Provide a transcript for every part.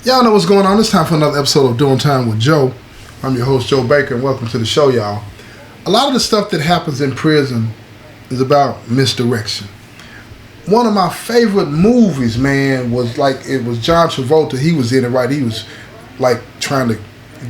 Y'all know what's going on. It's time for another episode of Doing Time with Joe. I'm your host, Joe Baker, and welcome to the show, y'all. A lot of the stuff that happens in prison is about misdirection. One of my favorite movies, man, was John Travolta. He was in it, right? He was like trying to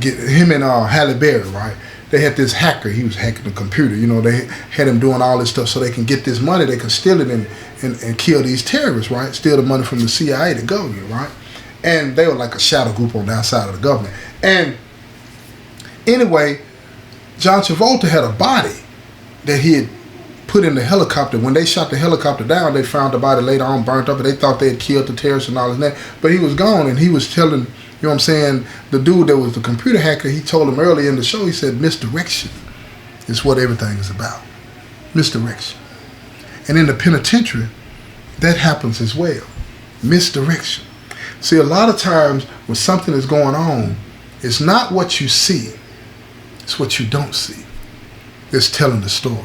get him and Halle Berry, right? They had this hacker. He was hacking the computer. You know, they had him doing all this stuff so they can get this money. They can steal it and kill these terrorists, right? Steal the money from the CIA, the government, right? And they were like a shadow group on the outside of the government. And anyway, John Travolta had a body that he had put in the helicopter. When they shot the helicopter down, they found the body later on burnt up, and they thought they had killed the terrorists and all that. But he was gone, and he was telling, you know what I'm saying, the dude that was the computer hacker, he told him earlier in the show, he said, misdirection is what everything is about. Misdirection. And in the penitentiary, that happens as well. Misdirection. See, a lot of times when something is going on, it's not what you see, it's what you don't see that's telling the story.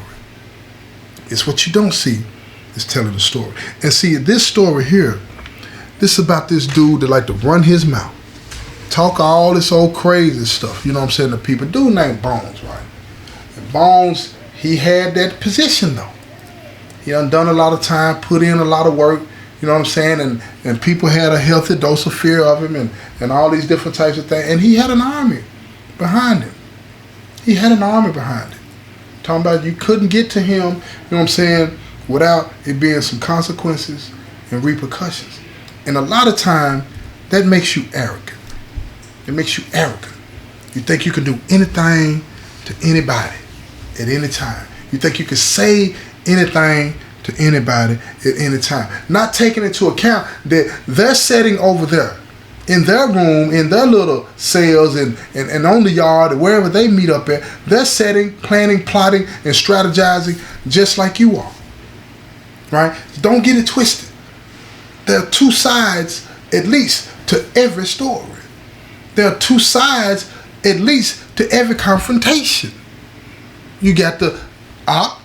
It's what you don't see that's telling the story. And see, this story here, this is about this dude that like to run his mouth, talk all this old crazy stuff, you know what I'm saying, to people. Dude named Bones, right? And Bones, he had that position though. He done a lot of time, put in a lot of work. You know what I'm saying? And people had a healthy dose of fear of him and all these different types of things. And he had an army behind him. He had an army behind him. Talking about you couldn't get to him, you know what I'm saying, without it being some consequences and repercussions. And a lot of time, that makes you arrogant. It makes you arrogant. You think you can do anything to anybody at any time. You think you can say anything to anybody at any time. Not taking into account that they're sitting over there in their room, in their little cells and on the yard or wherever they meet up at. They're setting, planning, plotting, and strategizing just like you are. Right? Don't get it twisted. There are two sides at least to every story. There are two sides at least to every confrontation. You got the op,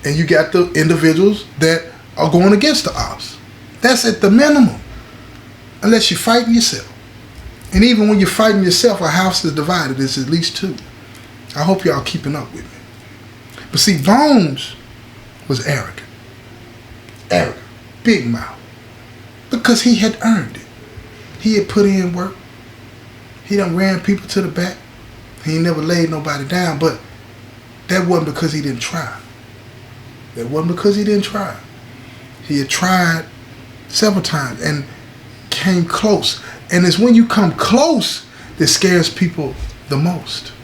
and you got the individuals that are going against the ops. That's at the minimum. Unless you're fighting yourself. And even when you're fighting yourself, a house is divided. It's at least two. I hope y'all keeping up with me. But see, Bones was arrogant. Arrogant. Big mouth. Because he had earned it. He had put in work. He done ran people to the back. He ain't never laid nobody down. But that wasn't because he didn't try. That wasn't because he didn't try. He had tried several times and came close. And it's when you come close that scares people the most.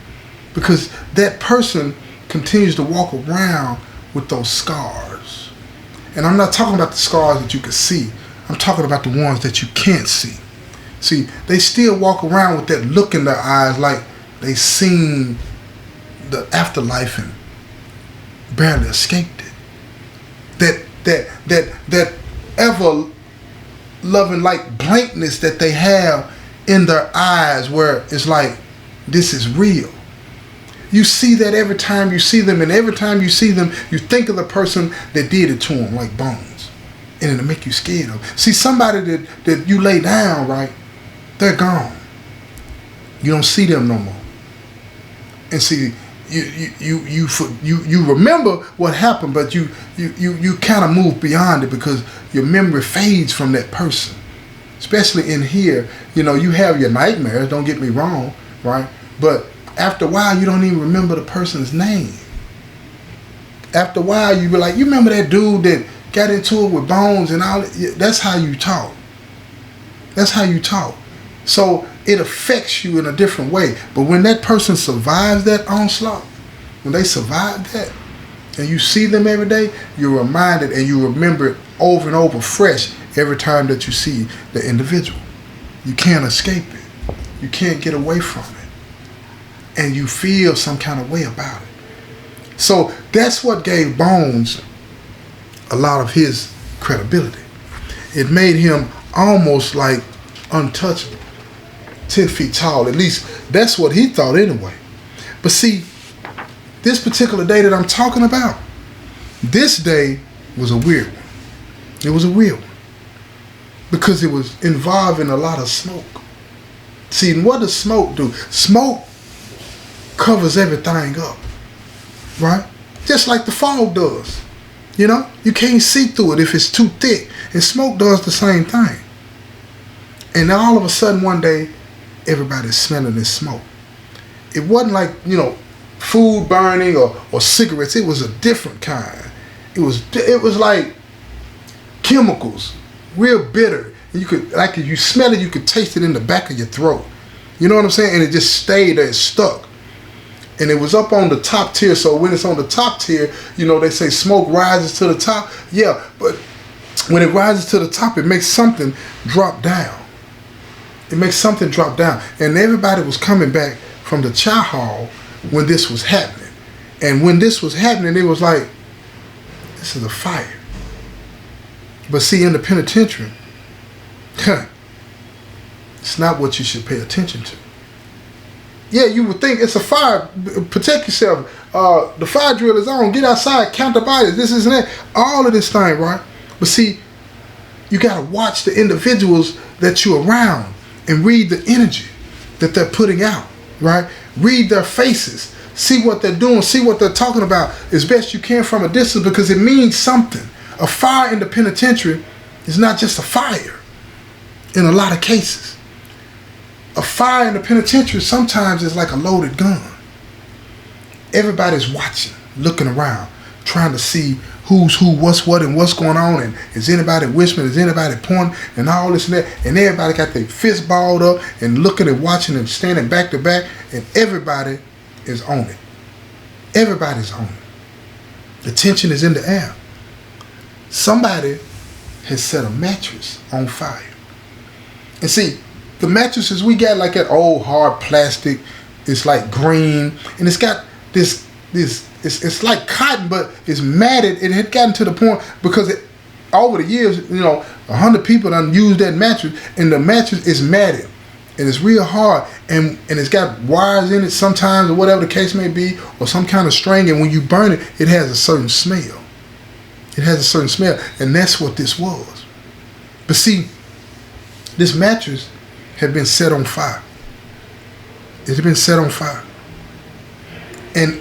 Because that person continues to walk around with those scars. And I'm not talking about the scars that you can see. I'm talking about the ones that you can't see. See, they still walk around with that look in their eyes like they seen the afterlife and barely escaped it. That ever loving like blankness that they have in their eyes where it's like, this is real. You see that every time you see them, and every time you see them, you think of the person that did it to them, like Bones. And it'll make you scared of. See, somebody that you lay down, right, they're gone. You don't see them no more. And see, you remember what happened, but you kind of move beyond it because your memory fades from that person. Especially in here, you know, you have your nightmares, don't get me wrong, right? But after a while, you don't even remember the person's name. After a while, you be like, you remember that dude that got into it with Bones and all? That's how you talk. That's how you talk. So it affects you in a different way. But when that person survives that onslaught, when they survive that, and you see them every day, you're reminded and you remember it over and over fresh every time that you see the individual. You can't escape it. You can't get away from it. And you feel some kind of way about it. So that's what gave Bones a lot of his credibility. It made him almost like untouchable. 10 feet tall. At least that's what he thought anyway. But see, this particular day that I'm talking about, this day was a weird one. It was a weird one. Because it was involving a lot of smoke. See, what does smoke do? Smoke covers everything up, right? Just like the fog does. You know, you can't see through it if it's too thick. And smoke does the same thing. And then all of a sudden one day, everybody's smelling this smoke. It wasn't like, food burning or cigarettes. It was a different kind. It was like chemicals, real bitter. You could, like, if you smell it, you could taste it in the back of your throat. You know what I'm saying? And it just stayed there, it stuck. And it was up on the top tier. So when it's on the top tier, they say smoke rises to the top. Yeah, but when it rises to the top, it makes something drop down. It makes something drop down. And everybody was coming back from the chow hall when this was happening. And when this was happening, it was like, this is a fire. But see, in the penitentiary, it's not what you should pay attention to. Yeah, you would think it's a fire. Protect yourself. The fire drill is on. Get outside. Count the bodies. This and that. All of this thing, right? But see, you got to watch the individuals that you're around and read the energy that they're putting out, right? Read their faces. See what they're doing. See what they're talking about as best you can from a distance, because it means something. A fire in the penitentiary is not just a fire in a lot of cases. A fire in the penitentiary sometimes is like a loaded gun. Everybody's watching, looking around, trying to see who's who, what's what, and what's going on, and is anybody whispering, is anybody pointing, and all this and that, and everybody got their fist balled up and looking and watching and standing back to back, and everybody is on it. Everybody's on it. The tension is in the air. Somebody has set a mattress on fire. And see, the mattresses we got, like that old hard plastic, it's like green, and it's got this it's like cotton, but it's matted. It had gotten to the point because over the years, 100 people done used that mattress, and the mattress is matted, and it's real hard, and it's got wires in it sometimes, or whatever the case may be, or some kind of string, and when you burn it, it has a certain smell. It has a certain smell, and that's what this was. But see, this mattress had been set on fire. It had been set on fire. And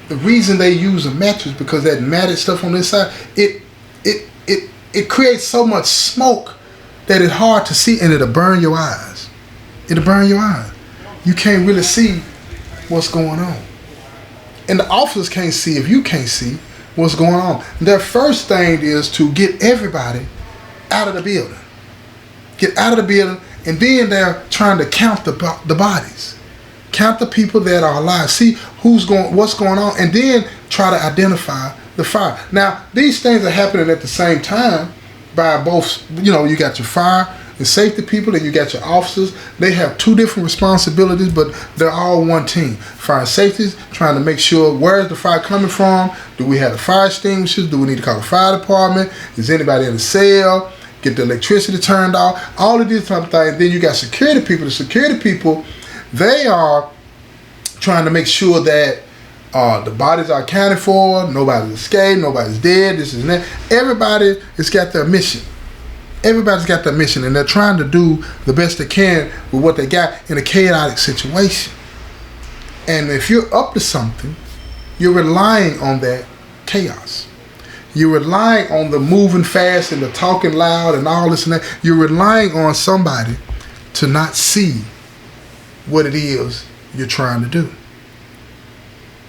the reason they use a mattress, because that matted stuff on this side, it creates so much smoke that it's hard to see, and it'll burn your eyes. It'll burn your eyes. You can't really see what's going on. And the officers can't see if you can't see what's going on. Their first thing is to get everybody out of the building. Get out of the building. And then they're trying to count the bodies, count the people that are alive, see what's going on, and then try to identify the fire. Now, these things are happening at the same time by both, you got your fire and safety people, and you got your officers. They have two different responsibilities, but they're all one team. Fire and safety is trying to make sure, where's the fire coming from? Do we have the fire extinguishers? Do we need to call the fire department? Is anybody in the cell? Get the electricity turned off, all of these type of things. Then you got security people. The security people, they are trying to make sure that the bodies are accounted for, nobody's escaped, nobody's dead, this and that. Everybody has got their mission. Everybody's got their mission, and they're trying to do the best they can with what they got in a chaotic situation. And if you're up to something, you're relying on that chaos. You're relying on the moving fast and the talking loud and all this and that. You're relying on somebody to not see what it is you're trying to do.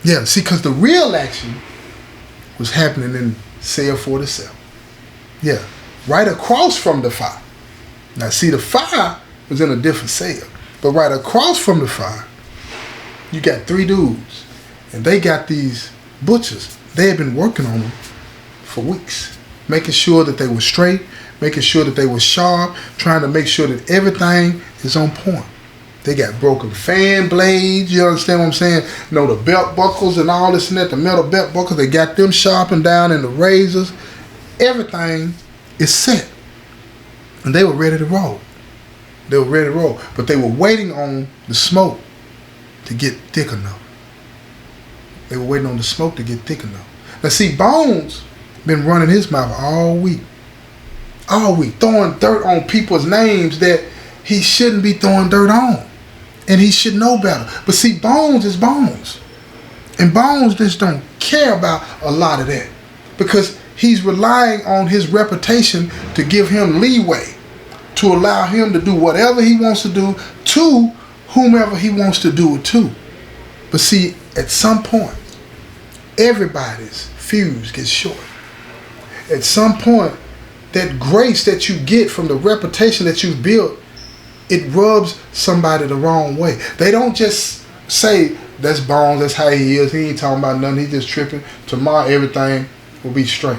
Yeah, see, because the real action was happening in cell 47. Yeah, right across from the fire. Now, see, the fire was in a different cell. But right across from the fire, you got three dudes. And they got these butchers. They had been working on them for weeks, making sure that they were straight, making sure that they were sharp, trying to make sure that everything is on point. They got broken fan blades, you understand what I'm saying? The belt buckles and all this and that, the metal belt buckles, they got them sharpened down, and the razors. Everything is set. And they were ready to roll. They were ready to roll. But they were waiting on the smoke to get thick enough. They were waiting on the smoke to get thick enough. Now see, Bones been running his mouth all week, throwing dirt on people's names that he shouldn't be throwing dirt on. And he should know better. But see, Bones is Bones. And Bones just don't care about a lot of that. Because he's relying on his reputation to give him leeway, to allow him to do whatever he wants to do to whomever he wants to do it to. But see, at some point, everybody's fuse gets short. At some point, that grace that you get from the reputation that you've built, it rubs somebody the wrong way. They don't just say, that's Bones, that's how he is, he ain't talking about nothing, he just tripping. Tomorrow everything will be straight.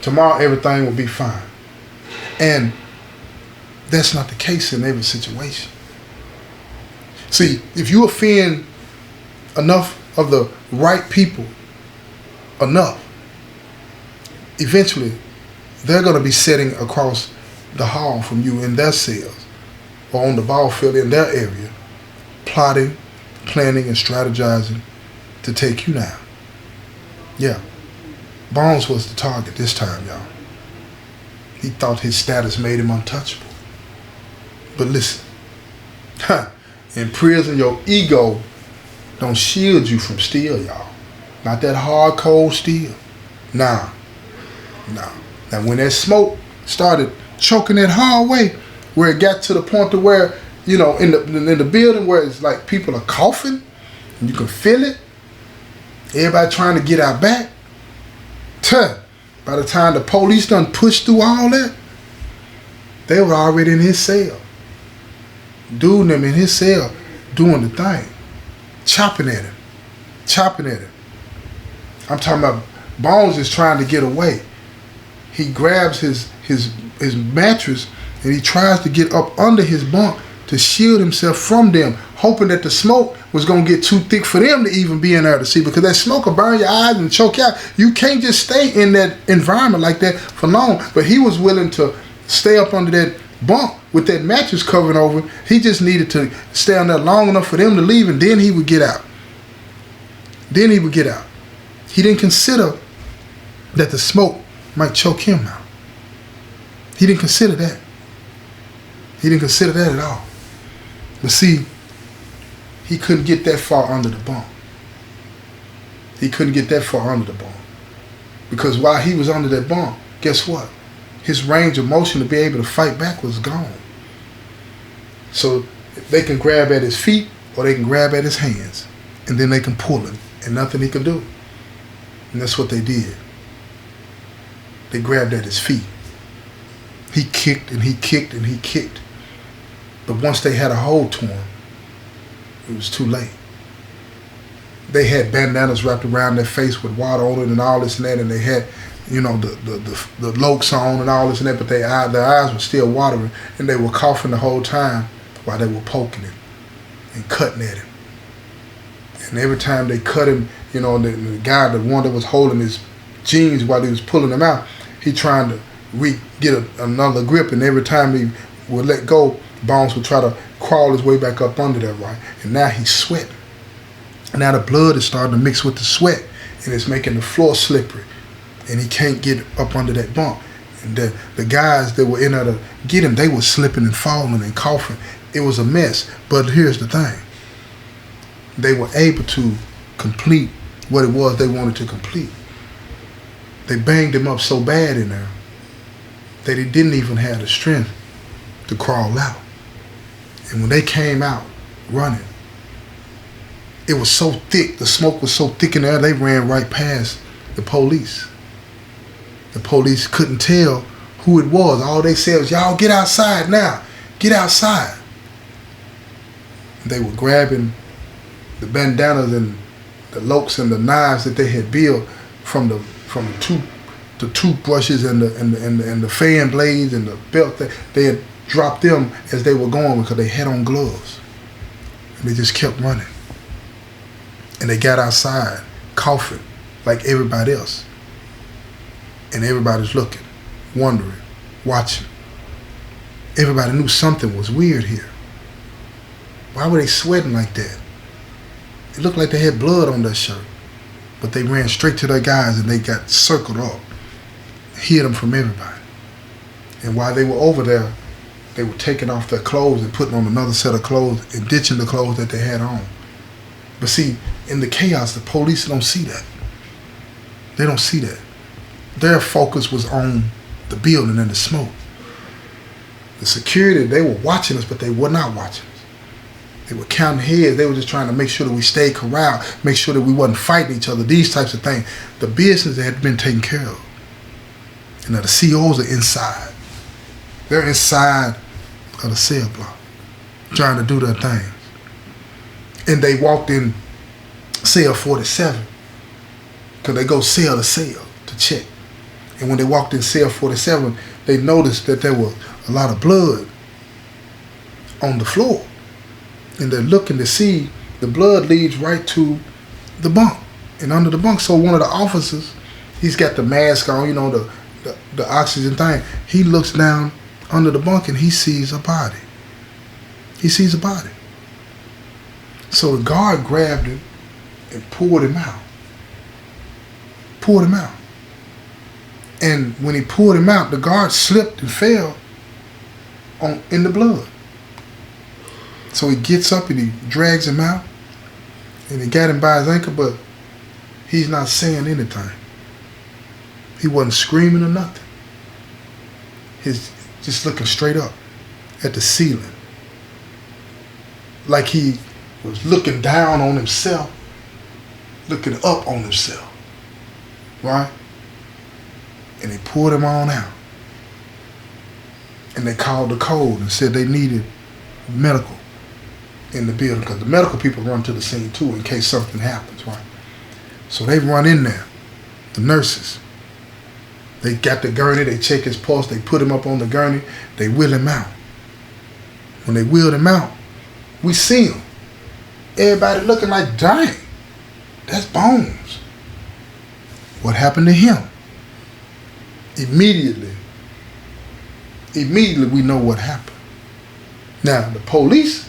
Tomorrow everything will be fine. And that's not the case in every situation. See, if you offend enough of the right people enough, eventually they're going to be sitting across the hall from you in their cells or on the ball field in their area, plotting, planning, and strategizing to take you down. Yeah, Bones was the target this time, y'all. He thought his status made him untouchable. But listen, in prison, your ego don't shield you from steel, y'all. Not that hard, cold steel. Nah. Now, when that smoke started choking that hallway, where it got to the point to where, you know, in the building where it's like people are coughing, and you can feel it, everybody trying to get out back, by the time the police done pushed through all that, they were already in his cell. Dude and them in his cell doing the thing. Chopping at him. I'm talking about Bones is trying to get away. He grabs his mattress and he tries to get up under his bunk to shield himself from them, hoping that the smoke was going to get too thick for them to even be in there to see, because that smoke will burn your eyes and choke you out. You can't just stay in that environment like that for long. But he was willing to stay up under that bunk with that mattress covering over him. He just needed to stay on there long enough for them to leave, and then he would get out. He didn't consider that the smoke might choke him out. He didn't consider that. At all. But see, he couldn't get that far under the bunk. Because while he was under that bunk, guess what? His range of motion to be able to fight back was gone. So they can grab at his feet or they can grab at his hands, and then they can pull him, and nothing he could do. And that's what they did. They grabbed at his feet. He kicked and he kicked and he kicked. But once they had a hold to him, it was too late. They had bandanas wrapped around their face with water on it and all this and that, and they had, you know, the lokes on and all this and that, but their eyes were still watering, and they were coughing the whole time while they were poking him and cutting at him. And every time they cut him, you know, the guy, the one that was holding his jeans while he was pulling them out, he trying to get another grip, and every time he would let go, Bones would try to crawl his way back up under there, right? And now he's sweating. Now the blood is starting to mix with the sweat, and it's making the floor slippery, and he can't get up under that bunk. And the guys that were in there to get him, they were slipping and falling and coughing. It was a mess. But here's the thing. They were able to complete what it was they wanted to complete. They banged him up so bad in there that he didn't even have the strength to crawl out. And when they came out running, it was so thick, the smoke was so thick in there, they ran right past the police. The police couldn't tell who it was. All they said was, y'all get outside now. Get outside. They were grabbing the bandanas and the lokes and the knives that they had built from the toothbrushes and the fan blades and the belt. They had dropped them as they were going because they had on gloves. And they just kept running. And they got outside coughing like everybody else. And everybody's looking, wondering, watching. Everybody knew something was weird here. Why were they sweating like that? It looked like they had blood on their shirt. But they ran straight to their guys and they got circled up, hid them from everybody. And while they were over there, they were taking off their clothes and putting on another set of clothes and ditching the clothes that they had on. But see, in the chaos, the police don't see that. They don't see that. Their focus was on the building and the smoke. The security, they were watching us, but they were not watching us. They were counting heads. They were just trying to make sure that we stayed corralled, make sure that we wasn't fighting each other, these types of things. The business had been taken care of. And now the COs are inside. They're inside of the cell block, trying to do their things. And they walked in cell 47, because they go cell to cell to check. And when they walked in cell 47, they noticed that there was a lot of blood on the floor. And they're looking to see, the blood leads right to the bunk and under the bunk. So one of the officers, he's got the mask on, you know, the oxygen thing. He looks down under the bunk and he sees a body. He sees a body. So the guard grabbed him and pulled him out. Pulled him out. And when he pulled him out, the guard slipped and fell in the blood. So he gets up and he drags him out, and he got him by his ankle, but he's not saying anything. He wasn't screaming or nothing. He's just looking straight up at the ceiling, like he was looking down on himself, looking up on himself, right? And they pulled him on out. And they called the code and said they needed medical in the building, because the medical people run to the scene too in case something happens, right? So they run in there, the nurses. They got the gurney, they check his pulse, they put him up on the gurney, they wheel him out. When they wheeled him out, we see him. Everybody looking like, dang, that's Bones. What happened to him? Immediately we know what happened. Now, the police,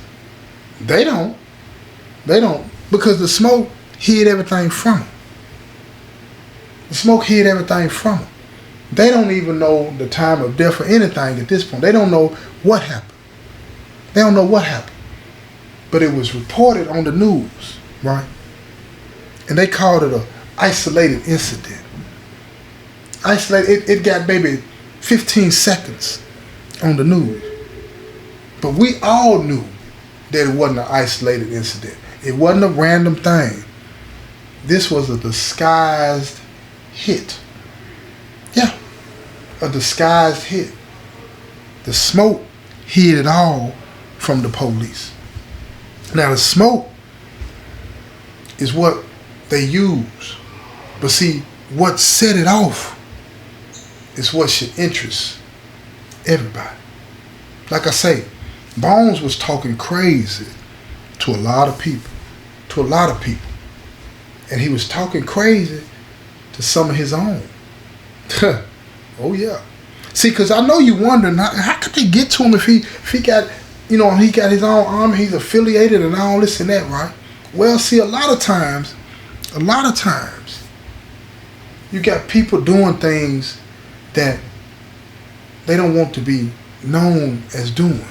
they don't, because the smoke hid everything from them. The smoke hid everything from them. They don't even know the time of death or anything at this point. They don't know what happened. They don't know what happened. But it was reported on the news, right? And they called it an isolated incident. Isolated, it got maybe 15 seconds on the news. But we all knew that it wasn't an isolated incident. It wasn't a random thing. This was a disguised hit. Yeah, a disguised hit. The smoke hid it all from the police. Now the smoke is what they use. But see, what set it off is what should interest everybody. Like I say, Bones was talking crazy to a lot of people. And he was talking crazy to some of his own. Oh yeah. See, because I know you wondering, how could they get to him if he got, you know, he got his own army, he's affiliated and all this and that, right? Well, see, a lot of times, you got people doing things that they don't want to be known as doing,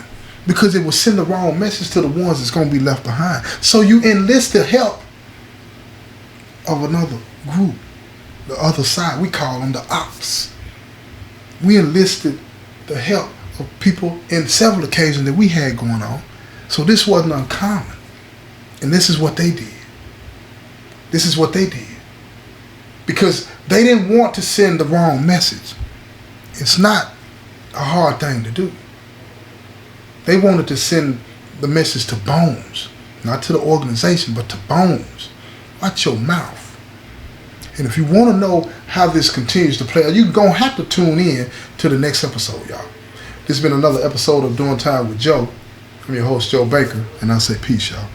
because it will send the wrong message to the ones that's going to be left behind. So you enlist the help of another group, the other side. We call them the ops. We enlisted the help of people in several occasions that we had going on. So this wasn't uncommon. And this is what they did. Because they didn't want to send the wrong message. It's not a hard thing to do. They wanted to send the message to Bones, not to the organization, but to Bones. Watch your mouth. And if you want to know how this continues to play out, you're going to have to tune in to the next episode, y'all. This has been another episode of Doing Time with Joe. I'm your host, Joe Baker, and I say peace, y'all.